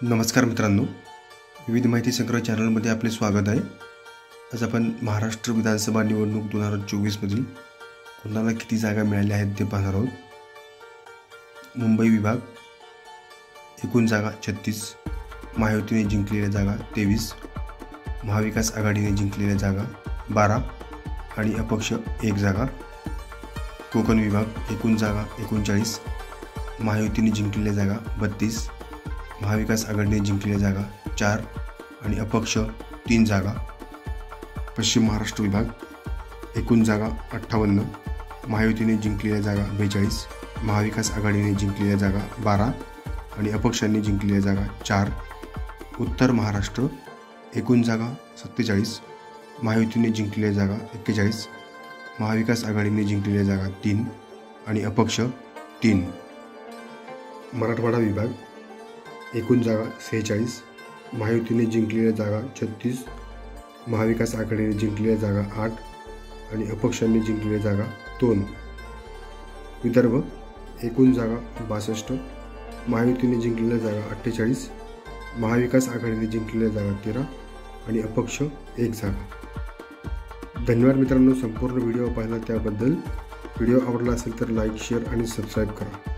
नमस्कार मित्रांनो, विविध माहिती संग्रह चॅनलमध्ये आपले स्वागत आहे। आज आपण महाराष्ट्र विधानसभा निवडणूक 2024 मधील कोणाला किती जागा मिळाल्या आहेत ते पाहणार आहोत। मुंबई विभाग एकूण जागा 36, महायुतीने जिंकलेल्या जागा 23, महाविकास आघाडीने जिंकलेल्या जागा 12 आणि अपक्ष 1 जागा। कोकण विभाग एकूण जागा 39, महायुतीने जिंकलेल्या जागा 32, महाविकास आघाडीने जिंकलेल्या जागा 4 आणि अपक्ष 3 जागा। पश्चिम महाराष्ट्र विभाग एकूण जागा 58, महायुतीने जिंकलेल्या जागा 42, महाविकास आघाडीने जिंकलेल्या जागा 12 आणि अपक्षांनी जिंकलेल्या जागा 4। उत्तर महाराष्ट्र एकूण जागा 47, महायुतीने जिंकलेल्या जागा 41, महाविकास आघाडीने जिंकलेल्या जागा 3 आणि अपक्ष 3। मराठवाडा विभाग एकूण जागा 46, महायुतीने जिंकलेल्या जागा 36, महाविकास आघाडीने जिंकलेल्या जागा 8 आणि अपक्षांनी जिंकलेल्या जागा 2। विदर्भ एकूण जागा 62, महायुतीने जिंकलेल्या जागा 48, महाविकास आघाडीने जिंकलेल्या जागा 13 आणि अपक्ष 1 जागा। धन्यवाद मित्रांनो, संपूर्ण व्हिडिओ पाहिला त्याबद्दल। व्हिडिओ आवडला असेल तर लाईक, शेअर आणि सबस्क्राईब करा।